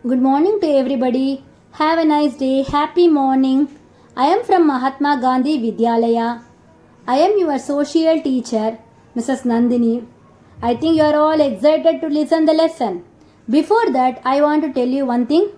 Good morning to everybody. Have a nice day. Happy morning. I am from Mahatma Gandhi Vidyalaya. I am your social teacher, Mrs. Nandini. I think you are all excited to listen the lesson. Before that, I want to tell you one thing.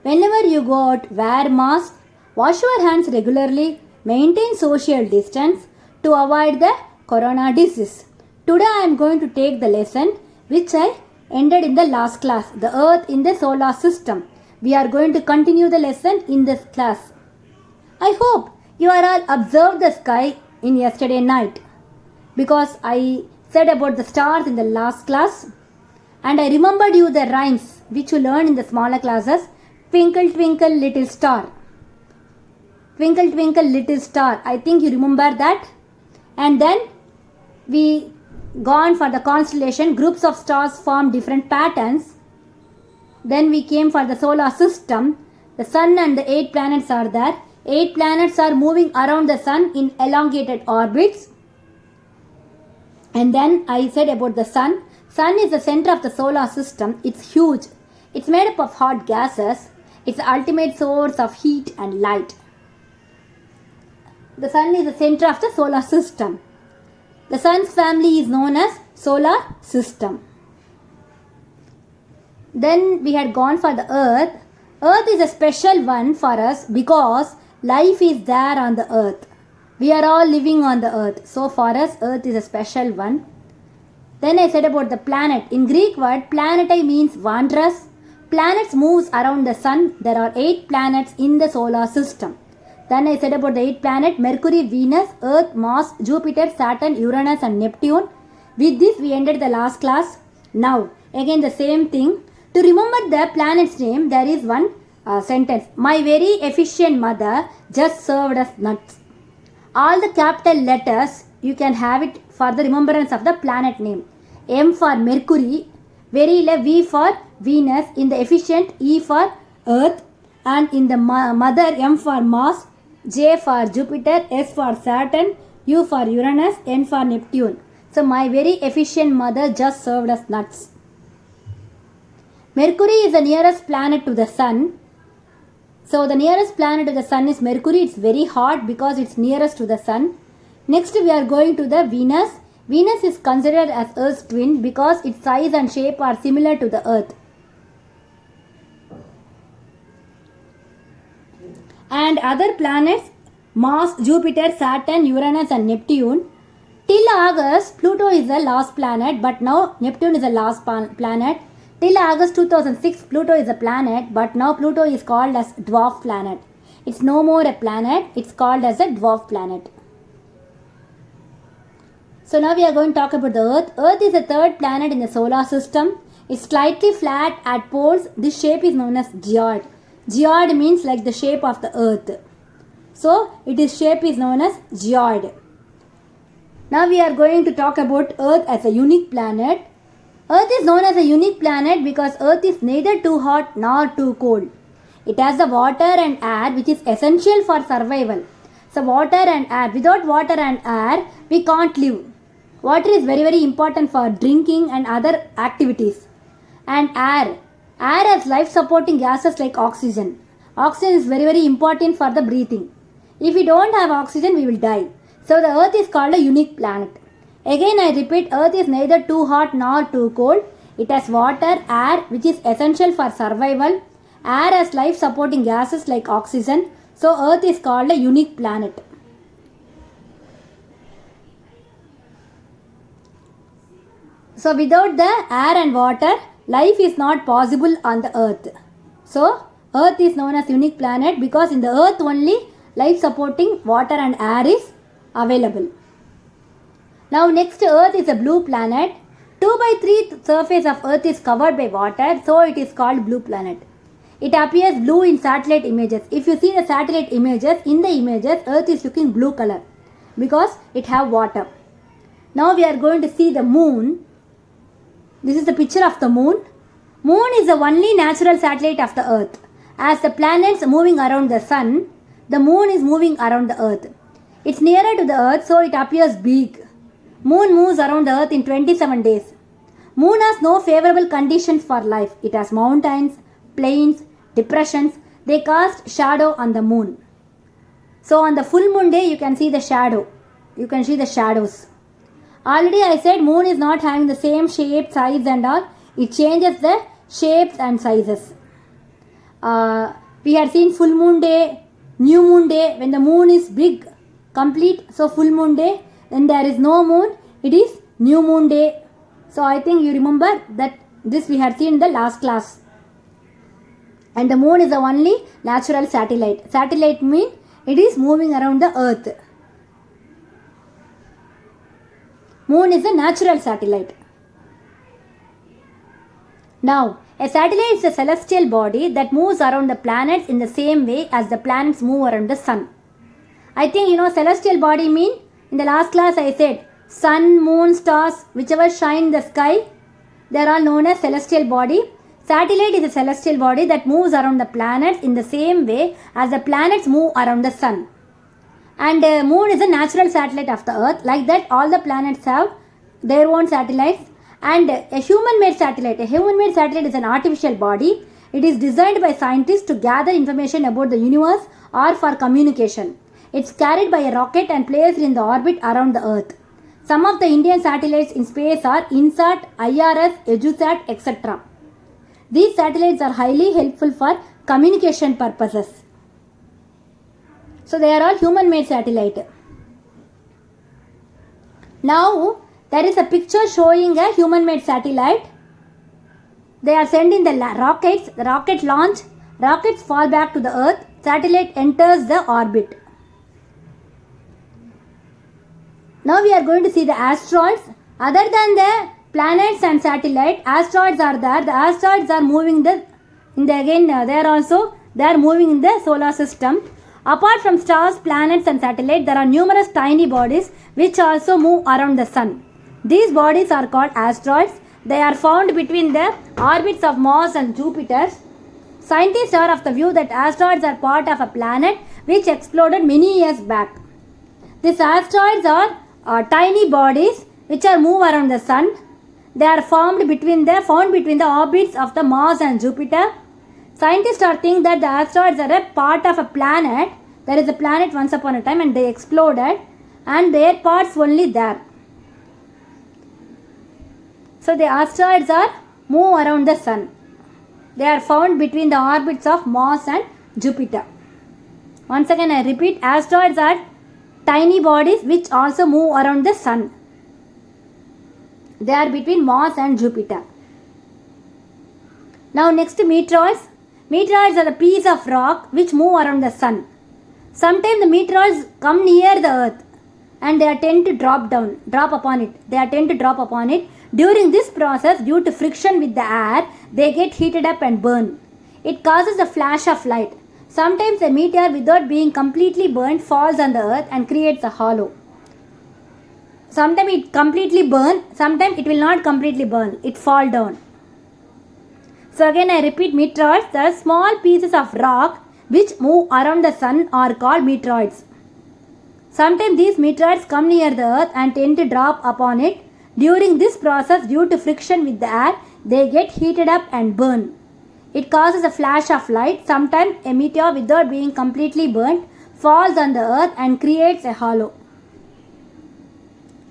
Whenever you go out, wear mask, wash your hands regularly, maintain social distance to avoid the corona disease. Today I am going to take the lesson which I ended in the last class, the earth in the solar system. We are going to continue the lesson in this class. I hope you are all observed the sky in yesterday night because I said about the stars in the last class and I remembered you the rhymes which you learned in the smaller classes. Twinkle twinkle little star. Twinkle twinkle little star. I think you remember that. And then we gone for the constellation. Groups of stars form different patterns. Then we came for the solar system. The sun and the 8 planets are there. 8 planets are moving around the sun in elongated orbits. And then I said about the sun. Sun is the center of the solar system. It's huge. It's made up of hot gases. It's the ultimate source of heat and light. The sun is the center of the solar system. The sun's family is known as solar system. Then we had gone for the earth. Earth is a special one for us because life is there on the earth. We are all living on the earth. So for us, earth is a special one. Then I said about the planet. In Greek word, planetae means wanderers. Planets moves around the sun. There are 8 planets in the solar system. Then I said about the 8 planets, Mercury, Venus, Earth, Mars, Jupiter, Saturn, Uranus and Neptune. With this we ended the last class. Now again the same thing. To remember the planet's name, there is one sentence. My very efficient mother just served us nuts. All the capital letters, you can have it for the remembrance of the planet name. M for Mercury, V for Venus, in the efficient E for Earth, and in the mother M for Mars, J for Jupiter, S for Saturn, U for Uranus, N for Neptune. So my very efficient mother just served us nuts. Mercury is the nearest planet to the sun. So the nearest planet to the sun is Mercury. It's very hot because it's nearest to the sun. Next we are going to the Venus. Venus is considered as Earth's twin because its size and shape are similar to the Earth. And other planets, Mars, Jupiter, Saturn, Uranus and Neptune. Till August, Pluto is the last planet, but now Neptune is the last planet. Till August 2006, Pluto is a planet, but now Pluto is called as dwarf planet. It's no more a planet, it's called as a dwarf planet. So now we are going to talk about the Earth. Earth is the 3rd planet in the solar system. It's slightly flat at poles. This shape is known as geoid. Geoid means like the shape of the Earth. So its shape is known as geoid. Now we are going to talk about Earth as a unique planet. Earth is known as a unique planet because Earth is neither too hot nor too cold. It has the water and air which is essential for survival. So water and air. Without water and air, we can't live. Water is very, very important for drinking and other activities. And air. Air has life supporting gases like oxygen. Oxygen is very, very important for the breathing. If we don't have oxygen, we will die. So the Earth is called a unique planet. Again I repeat, Earth is neither too hot nor too cold. It has water, air which is essential for survival. Air has life supporting gases like oxygen. So Earth is called a unique planet. So without the air and water, life is not possible on the Earth. So Earth is known as unique planet because in the Earth only life supporting water and air is available. Now next, Earth is a blue planet. 2/3 surface of Earth is covered by water, so it is called blue planet. It appears blue in satellite images. If you see the satellite images, in the images Earth is looking blue color because it have water. Now we are going to see the moon. This is the picture of the moon. Moon is the only natural satellite of the Earth. As the planets moving around the sun, the moon is moving around the Earth. It's nearer to the Earth, so it appears big. Moon moves around the Earth in 27 days. Moon has no favorable conditions for life. It has mountains, plains, depressions. They cast shadow on the moon. So on the full moon day, you can see the shadow. You can see the shadows. Already I said moon is not having the same shape, size and all. It changes the shapes and sizes. We had seen full moon day, new moon day, when the moon is big, complete. So full moon day, when there is no moon, it is new moon day. So I think you remember that this we had seen in the last class. And the moon is the only natural satellite. Satellite means it is moving around the earth. Moon is a natural satellite. Now, a satellite is a celestial body that moves around the planets in the same way as the planets move around the sun. I think you know celestial body mean, in the last class I said, sun, moon, stars, whichever shine in the sky, they are all known as celestial body. Satellite is a celestial body that moves around the planets in the same way as the planets move around the sun. And moon is a natural satellite of the earth. Like that, all the planets have their own satellites. And a human-made satellite. A human-made satellite is an artificial body. It is designed by scientists to gather information about the universe or for communication. It's carried by a rocket and placed in the orbit around the earth. Some of the Indian satellites in space are INSAT, IRS, EduSat, etc. These satellites are highly helpful for communication purposes. So they are all human-made satellite. Now there is a picture showing a human-made satellite. They are sending the rockets. The rocket launch. Rockets fall back to the earth. Satellite enters the orbit. Now we are going to see the asteroids. Other than the planets and satellite, asteroids are there. The asteroids are moving they are moving in the solar system. Apart from stars, planets and satellites, there are numerous tiny bodies which also move around the sun. These bodies are called asteroids. They are found between the orbits of Mars and Jupiter. Scientists are of the view that asteroids are part of a planet which exploded many years back. These asteroids are tiny bodies which are move around the sun. They are found between the orbits of the Mars and Jupiter. Scientists are thinking that the asteroids are a part of a planet. There is a planet once upon a time and they exploded and their parts only there. So the asteroids are move around the sun. They are found between the orbits of Mars and Jupiter. Once again I repeat, asteroids are tiny bodies which also move around the sun. They are between Mars and Jupiter. Now next, meteoroids. Meteoroids are a piece of rock which move around the sun. Sometimes the meteoroids come near the earth and they tend to drop upon it. During this process, due to friction with the air, they get heated up and burn. It causes a flash of light. Sometimes a meteor, without being completely burned, falls on the earth and creates a hollow. Sometimes it completely burns, sometimes it will not completely burn. It fall down. So again I repeat, meteoroids, the small pieces of rock which move around the sun are called meteoroids. Sometimes these meteoroids come near the earth and tend to drop upon it. During this process, due to friction with the air, they get heated up and burn. It causes a flash of light. Sometimes a meteor, without being completely burnt, falls on the earth and creates a hollow.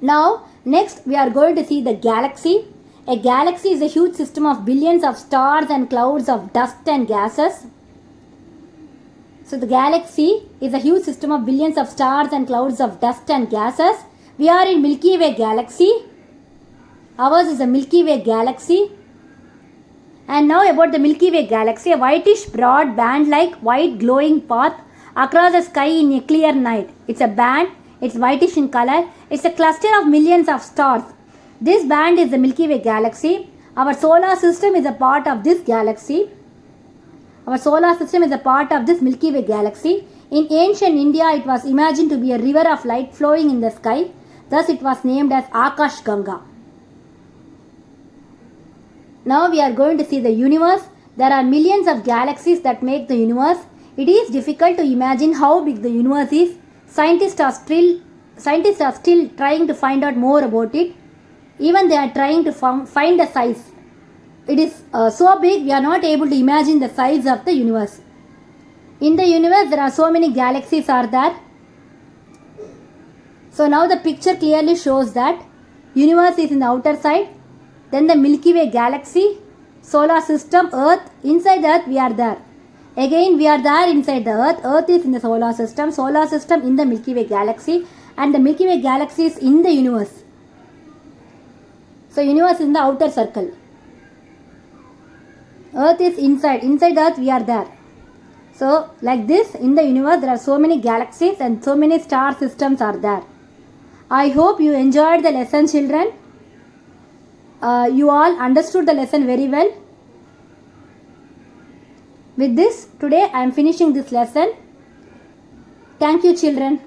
Now next we are going to see the galaxy. A galaxy is a huge system of billions of stars and clouds of dust and gases. So the galaxy is a huge system of billions of stars and clouds of dust and gases. We are in Milky Way galaxy. Ours is a Milky Way galaxy. And now about the Milky Way galaxy, a whitish broad band like white glowing path across the sky in a clear night. It's a band, it's whitish in color. It's a cluster of millions of stars. This band is the Milky Way galaxy. Our solar system is a part of this galaxy. Our solar system is a part of this Milky Way galaxy. In ancient India, it was imagined to be a river of light flowing in the sky. Thus, it was named as Akash Ganga. Now we are going to see the universe. There are millions of galaxies that make the universe. It is difficult to imagine how big the universe is. Scientists are still trying to find out more about it. Even they are trying to find a size. it is so big we are not able to imagine the size of the universe. In the universe there are so many galaxies are there. So now the picture clearly shows that universe is in the outer side, then the Milky Way galaxy, solar system, earth, inside the earth we are there. Again we are there inside the earth, earth is in the solar system in the Milky Way galaxy, and the Milky Way galaxy is in the universe. So universe is in the outer circle. Earth is inside the earth we are there. So like this, in the universe there are so many galaxies and so many star systems are there. I hope you enjoyed the lesson, children. You all understood the lesson very well. With this, today I am finishing this lesson. Thank you, children.